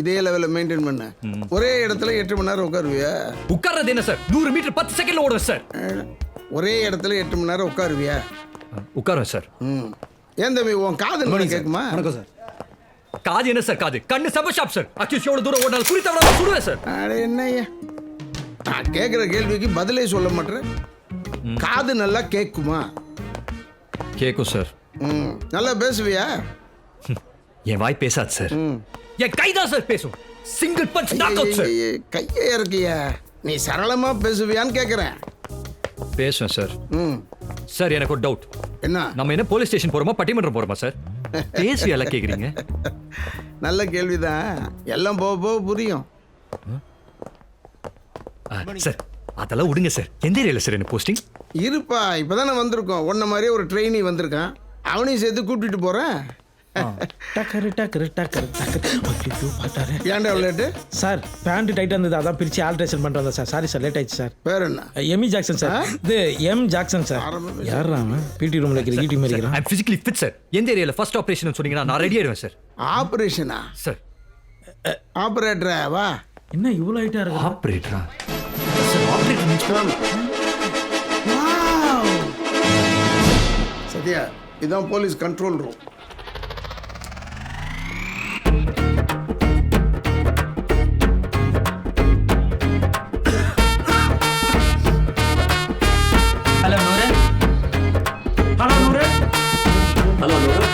இதே லெவலில் மெயின்டைன் பண்ண. ஒரே இடத்துல 8 மணி நேரம் உட்காருவியா? உட்கார்றது என்ன சார்? 100 மீட்டர் 10 செகண்ட்ல ஓடுவேன் சார். ஒரே இடத்துல 8 மணி நேரம் உட்காருவியா? உட்காருவேன் சார். ஏன் தம்பி உன் காது என்ன கேட்குமா? வணக்கம் சார். காது என்ன சார் காது? கண்ணு சப ஷாப் சார். அக்யூஸ் எவ்வளவு தூரம் ஓடினாலும் குறி தவறாம சுடுவேன் சார். அட என்னய்யா, நான் கேட்குற கேள்விக்கு பதிலே சொல்ல மாட்டேன். காது நல்லா கேட்குமா? கேக்கும் சார். நல்லா பேசுவியா? என் வாய் பேசாது சார். என் கை தான் சார் பேசும். Single punch knock out sir. கையே இருக்கியா? நீ சரளமா பேசுவியான்னு கேட்குறேன். பேசுவேன் சார். சார் எனக்கு ஒரு டவுட். என்ன? நம்ம என்ன போலீஸ் ஸ்டேஷன் போறோமா பட்டிமன்றம் போறோமா சார்? பேசி எல்லாம் கேக்குறீங்க. நல்ல கேள்விதான். எல்லாம் போக போக புரியும். சார் அதெல்லாம் விடுங்க சார். எந்த ஏரியால சார் என்ன போஸ்டிங்? இருப்பா, இப்பதானே வந்திருக்கோம். உன்ன மாதிரியே ஒரு ட்ரெயினி வந்திருக்கான். அவனையும் சேர்த்து கூப்பிட்டு போறேன். டக்கரு டக்கரு டக்கரு டக்கரு. ஐயோ பாட்டாரு. ஏன்டா லேட்டு? சார் பேண்ட் டைட்டா இருந்தது, அதான் பிரிச்சு ஆல்ட்ரேஷன் பண்ணிட்டு வந்தேன் சார். சாரி சார், லேட் ஆயிடுச்சு சார். பேர் என்ன? Amy Jackson sir. இது எம் ஜாக்சன் சார். யார் அவன்? பிடி ரூம்ல இருக்கிற ஈட்டி மாதிரி ஐ அம் பிசிக்கலி ஃபிட் சார். எந்த ஏரியால ஃபர்ஸ்ட் ஆபரேஷன் சொன்னீங்கன்னா நான் ரெடி ஆயிடுவேன் சார். ஆபரேஷனா? சார் ஆபரேட்டரா? வா. என்ன இவ்வளவு ஹைட்டா இருக்கு? ஆபரேட்டரா? சார் ஆபரேட்டர் நிச்சயம். சத்யா, இதான் போலீஸ் கண்ட்ரோல் ரூம். ஹலோ நூறு. ஹலோ நூறு. ஹலோ நூறு.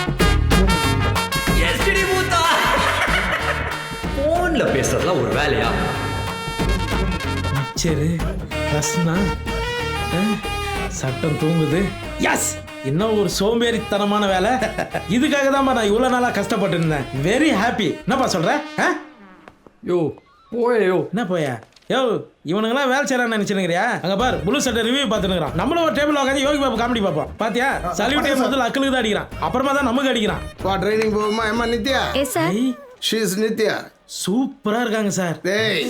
எஸ்டி மூத்தா. போன்ல பேசுறதுலாம் ஒரு வேலையா? சரி ரஸ்னா சட்டம் தூங்குது. எஸ், இன்னும் ஒரு சோம்பேறித்தனமான வேலை. இதுக்காக தான் நான் இவ்வளவு நாளா கஷ்டப்பட்டு இருந்தேன். Very happy. என்னப்பா சொல்ற? யோ போயோ. என்ன போயா? யோ, இவனுங்கெல்லாம் வேலை செய்யறான்னு நினைச்சுக்கிறியா? அங்க பாரு, புளு சட்டை ரிவ்யூ பார்த்துக்கிறான். நம்மளும் ஒரு டேபிள் உட்காந்து யோகி பாபு காமெடி பார்ப்போம். பாத்தியா? சல்யூட்டே முதல்ல அக்களுக்கு தான் அடிக்கிறான், அப்புறமா தான் நமக்கு அடிக்கிறான். வா, ட்ரைனிங் போகுமா? ஏமா Nithya? Yes sir. She is Nithya. சூப்பரா இருக்காங்க சார். டேய்,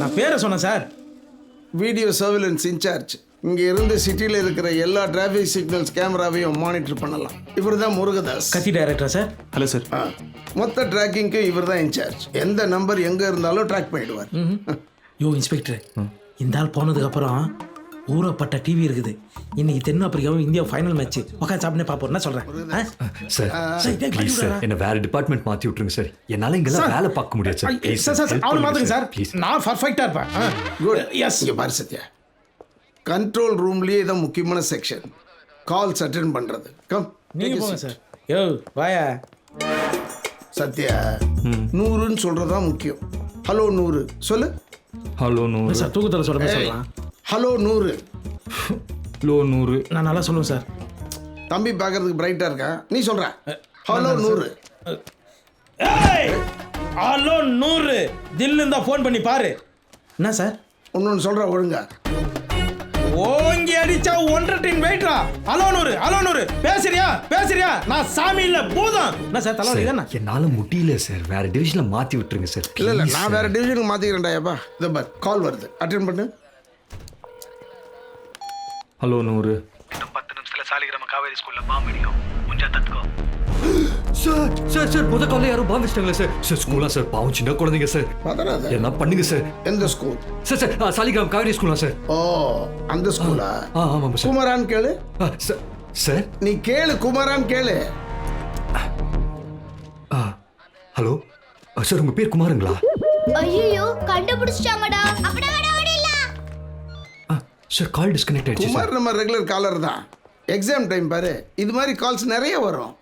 நான் பேரை சொன்னேன் சார். Video surveillance incharge. இங்க இருந்து சிட்டில இருக்கிற எல்லா டிராஃபிக் சிக்னல்ஸ் கேமராவையும் மானிட்டர் பண்ணலாம். இவர் தான் முருகதாஸ், கத்தி டைரக்டர் சார். Hello sir. மொத்த டிராக்கிங்க்கு இவர் தான் இன்சார்ஜ். எந்த நம்பர் எங்க இருந்தாலும் ட்ராக் பண்ணிடுவார். யோ இன்ஸ்பெக்டர், இந்த ஆள் போனதுக்கு அப்புறம் ஊறப்பட்ட டிவி இருக்குது. இன்னைக்கு தென்னாப்பிரிக்காவும் இந்தியா ஃபைனல் மேட்ச். உட்காந்து சாப்பிட்டு பார்ப்போம். என்ன சொல்றேன் சார்? ப்ளீஸ் சார், என்ன வேற டிபார்ட்மெண்ட் மாத்தி விட்டுருங்க சார். என்னால இங்கெல்லாம் வேலை பார்க்க முடியாது சார். ப்ளீஸ் சார், அவனை மாத்துங்க சார். ப்ளீஸ். நான் பர்ஃபெக்ட்டா இருப்பேன். குட். எஸ். இங்க பாரு சத்யா, கண்ட்ரோல் ரூம்லயே தான் முக்கியமான செக்ஷன், கால்ஸ் அட்டெண்ட் பண்றது. கம், நீங்க போங்க சார். யோ வாயா. சத்யா, 100ன்னு சொல்றதுதான் முக்கியம். ஹலோ 100 சொல்லு. Hello 100 sir. தூக்கத்தில் சொல்ல மாதிரி சொல்லலாம். ஹலோ 100. லோ 100. நான் நல்லா சொல்லுவேன் சார். தம்பி பார்க்கறதுக்கு பிரைட்டா இருக்கான். நீ சொல்ற ஹலோ 100. ஏய், ஹலோ 100. தில் இருந்தா ஃபோன் பண்ணி பாரு. என்ன சார்? ஒன்னு சொல்ற ஒழுங்கா. ஓங்கி அடிச்சா 1.5 டின் வெயிட்ரா. Hello 100, hello 100. பேசுறியா? நான் சாமி இல்ல பூதம். என்ன சார் தலைவலி தானே? என்னால முடியல சார். வேற டிவிஷன்ல மாத்தி விட்டுருங்க சார். இல்ல நான் வேற டிவிஷனுக்கு மாத்திக்கிறேன்டாப்பா. இந்த பார், கால் வருது, அட்டெண்ட் பண்ணு. ஹலோ 100. இன்னும் 10 நிமிஷத்துல சாலிகிராம காவேரி ஸ்கூல்ல பாம்பு அடிக்கும். கொஞ்சம் தட்டுக்கோ சார் முத காலையில யாரும் பாம்பு வச்சிட்டாங்களே சார். சார் ஸ்கூலா சார்? பாவம் சின்ன குழந்தைங்க சார். பதறாத. என்ன பண்ணுங்க சார். எந்த ஸ்கூல்? சார் சாலிகிராம் காவேரி ஸ்கூலா சார்? ஓ, அந்த ஸ்கூலா? ஆமாம் சார். குமாரான் கேளு. சார் நீ கேளு, குமாரான் கேளு. ஹலோ சார், உங்க பேர் குமாருங்களா? ஐயோ, கண்டுபிடிச்சிட்டாங்கடா. அப்படா ஓடில. சார் கால் டிஸ்கனெக்ட் ஆயிடுச்சு சார். குமார் நம்ம ரெகுலர் காலர் தான். எக்ஸாம் டைம் பாரு, இது மாதிரி கால்ஸ் நிறைய வரும்.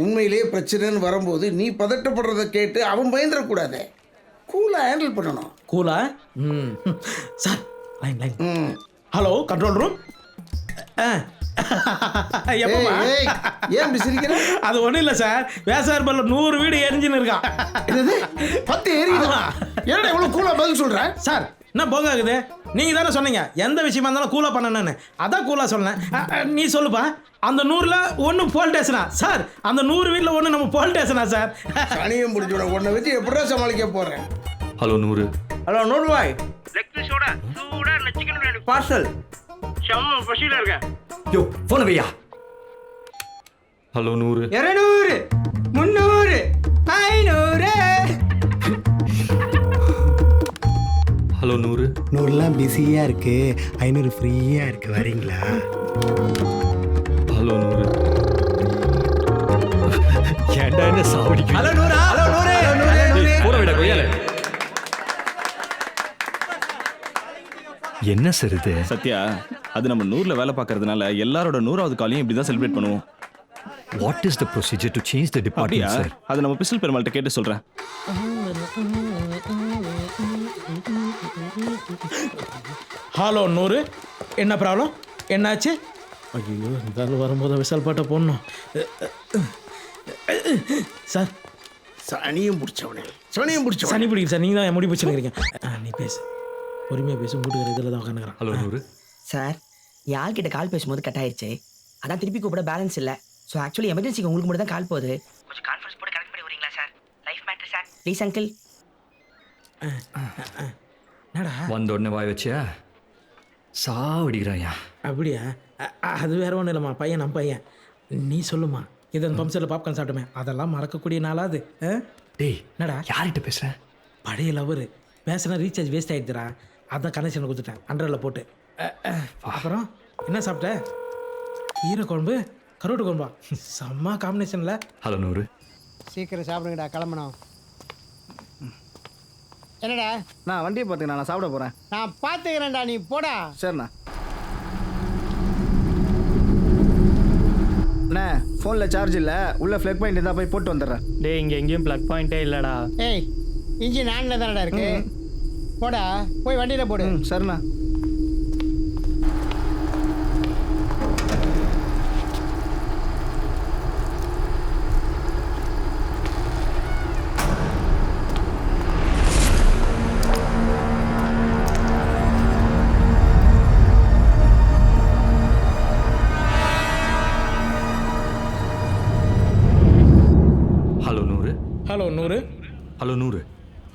உண்மையிலேயே பிரச்சனைன்னு வரும்போது நீ பதட்டப்படுறத கேட்டு அவன் பயந்துடக்கூடாது. கூலா ஹேண்டில் பண்ணணும். கூலா? Sir line. Hello control room. ஏன் சிரிக்கிற? அது ஒண்ணும் இல்ல சார். வேசார்பல்ல 100 வீடு எரிஞ்சுன்னு இருக்கான். என்னது 10 எரியுதா? என்னடா இவ்வளவு கூலா பதில் சொல்ற? சார் என்ன போங்க ஆகுது? நீங்க தானே சொன்னீங்க எந்த விஷயமா இருந்தாலும் கூலா பண்ணணும்னு. அதான் கூலா சொன்னேன். நீ சொல்லுப்பா. அந்த 100ல ஒன்று போல் ஸ்டேஷனா சார்? அந்த 100 வீட்டில் ஒன்று நம்ம போல் ஸ்டேஷனா சார்? சனியும் முடிச்சுட உன்னை வச்சு எப்படிடா சமாளிக்க போறேன்? ஹலோ 100. ஹலோ 100 பாய். லெக் பீஸோட சூடா சிக்கன் பிரியாணி பார்சல். செம்ம பசியில இருக்கேன். யோ போன வையா. ஹலோ 100. 200 300 500 ஹலோ நூறு. நூறுலாம் பிஸியாக இருக்கு, 500 ஃப்ரீயாக இருக்கு, வரீங்களா? ஹலோ நூறு. ஏன்டா என்ன சாவடிக்க? ஹலோ நூறா? ஹலோ நூறு? போட விட கொய்யால. என்ன சார் இது? சத்யா, அது நம்ம 100ல வேலை பார்க்கறதுனால எல்லாரோட 100வது காலையும் இப்படி தான் செலிப்ரேட் பண்ணுவோம். What is the procedure to change the department, அப்படியா? sir? அது நம்ம பிஸ்டல் பெருமாள்கிட்ட கேட்டு சொல்றேன். ஹலோ நூறு, என்ன ப்ராப்ளம்? என்னாச்சு? ஐயோ, இந்த ஆள் வரும்போது விசால் பாட்டை போடணும். சார், சனியும் பிடிச்சவனே, சனியும் பிடிச்சவனே. சனி பிடிக்கும் சார், நீங்கள் தான் என் முடி பிடிச்சிருக்கீங்க. நீ பேசு, பொறுமையாக பேசு, வீட்டுக்கு இதில் தான் உட்காந்துக்கிறேன். ஹலோ நூறு. சார், யார்கிட்ட கால் பேசும்போது கட் ஆயிடுச்சு, அதான் திருப்பி கூப்பிட பேலன்ஸ் இல்லை. ஸோ ஆக்சுவலி எமர்ஜென்சிக்கு உங்களுக்கு மட்டும் தான் கால் போகுது. கொஞ்சம் கான்ஃபரன்ஸ் போட்டு கனெக்ட் பண்ணி வரீங்களா sir? Life matter sir, please uncle. என்னடா வந்த உடனே வாய் வச்சியா? சாவடிக்கிறாயா? அப்படியா? அது வேற ஒன்றும் இல்லைம்மா, பையன் நம்ம பையன். நீ சொல்லுமா, இது அந்த பம்ப்செட்டில் பாப்கார்ன் சாப்பிட்டுமே, அதெல்லாம் மறக்கக்கூடிய நாளாது. டேய், என்னடா யார்கிட்ட பேசுற? பழைய லவர் பேசினா ரீசார்ஜ் வேஸ்ட் ஆகிடுதுடா, அதான் கனெக்ஷன் கொடுத்துட்டேன் 100ல் போட்டு. அப்புறம் என்ன சாப்பிட்ட? கீரை குழம்பு, கருவாட்டு குழம்பா, செம்ம காம்பினேஷனில். ஹலோ நூறு. சீக்கிரம் சாப்பிடுங்கடா, கிளம்பணும். என்னடா? நான் வண்டியை பார்த்துக்கண்ணா, நான் சாப்பிட போறேன். நான் பார்த்துக்கிறேன்டா, நீ போடா. சரிண்ணா. அண்ணா, ஃபோனில் சார்ஜ் இல்லை, உள்ள ஃப்ளக் பாயிண்ட் இருந்தால் போய் போட்டு வந்துடுறேன். டேய், இங்க எங்கேயும் பிளக் பாயிண்டே இல்லடா. ஏய், இன்ஜின் ஆனில் தானடா இருக்கு, போடா, போய் வண்டியில் போடு. சரிண்ணா. ஹலோ நூறு. ஹலோ நூறு. ஹலோ நூறு.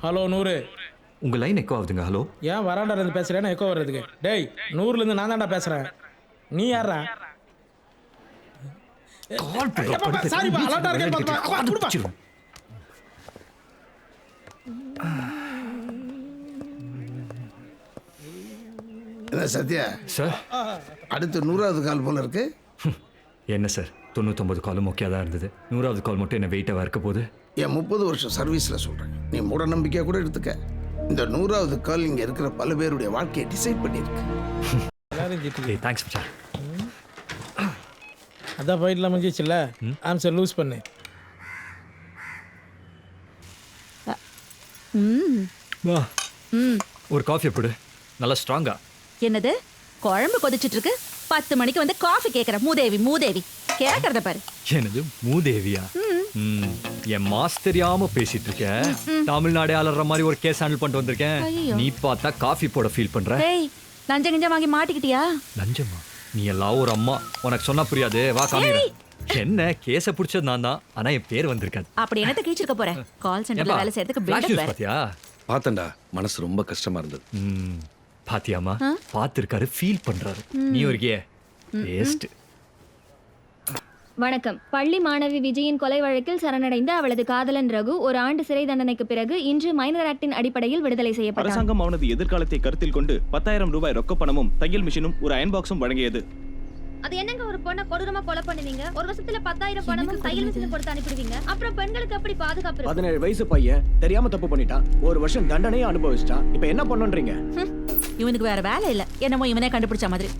ஹலோ நூறு. உங்க லைன் எக்கோ ஆகுதுங்க. ஹலோ. ஏன் வராண்டா இருந்து பேசுகிறேன்னா எக்கோ வர்றதுக்கு? டேய், 100லேருந்து நான் தான்டா பேசுகிறேன், நீ யாரா? சாரிப்பா, அலர்ட்டா இருக்கேன்னு பார்த்துப்பா. கொடுப்பா. என்ன சத்யா, சார். அடுத்து 100வது கால் போல இருக்கு. என்ன சார், 99 காலும் ஓகே தான் இருந்தது. 100வது கால் மட்டும் என்ன வெயிட்டாக இருக்க போகுது. என் 30 வருஷம் சர்வீஸில் சொல்கிறேன், நீ மூட நம்பிக்கையாக கூட எடுத்துக்க. இந்த 100வது கால் இங்கே இருக்கிற பல பேருடைய வாழ்க்கையை டிசைட் பண்ணியிருக்கு. எல்லாரும் தேங்க்ஸ் மச்சான். அதான் ஃபைட்லாம் முடிஞ்சிச்சுல்ல, ஆன்சர் லூஸ் பண்ணு. வா, ஒரு காஃபி போடு, நல்லா ஸ்ட்ராங்கா. என்னது குழம்பு கொதிச்சிட்டு இருக்கு, 10 மணிக்கு வந்து காஃபி கேக்குற? மூதேவி மூதேவி கேக்குறத பாரு. என்னது மூதேவியா? என் மாஸ் தெரியாம பேசிட்டு இருக்க. தமிழ்நாடு அலற மாதிரி ஒரு கேஸ் ஹேண்டில் பண்ணிட்டு வந்திருக்கேன். ஐயோ. நீ பார்த்தா காஃபி போட ஃபீல் பண்ற. டேய், லஞ்சம் கிஞ்சம் வாங்கி மாட்டிக்கிட்டியா? லஞ்சமா? நீ எல்லாம் ஒரு அம்மா, உனக்கு சொன்னா புரியாது. வா காமிக்கிறேன். என்ன கேஸ புடிச்சது நான் தான், ஆனா என் பேர் வந்திருக்காது. அப்படி என்னத்த கீச்சிருக்க போற? கால் சென்டர்ல ஏப்பா, வேலை செய்யறதுக்கு flash பில்டப் news வேற. பாத்தியா? பார்த்தேன்டா, மனசு ரொம்ப கஷ்டமா இருந்தது. பாத்தியாமா, பாத்திருக்காரு, ஃபீல் பண்றாரு. நீ ஒரு கே வேஸ்ட். வணக்கம். பள்ளி மாணவி விஜயின் கொலை வழக்கில் சரணடைந்த அவளது காதலன் ரகு 1 ஆண்டு சிறை தண்டனைக்கு பிறகு இன்று மைனர் ஆக்டின் அடிப்படையில் விடுதலை செய்யப்பட்டார். அரசாங்கம் அவனது எதிர்காலத்தை கருத்தில் கொண்டு 10,000 ரூபாய் ரொக்க பணமும் தையல் மிஷினும் ஒரு அயன் பாக்ஸும் வழங்கியது. அது என்னங்க, ஒரு பொண்ணை கொடூரமா கொலை பண்ணுவீங்க, ஒரு வருஷத்துல 10,000 பணமும் தையல் மிஷின் கொடுத்து அனுப்பிடுவீங்க, அப்புறம் பெண்களுக்கு எப்படி பாதுகாப்பு இருக்கு? 17 வயசு பையன் தெரியாம தப்பு பண்ணிட்டான், 1 வருஷம் தண்டனையை அனுபவிச்சிட்டான், இப்ப என்ன பண்ணுன்றீங்க? இவனுக்கு வேற வேலை இல்ல, என்னமோ இவனே கண்டுபிடிச்ச மாதிரி.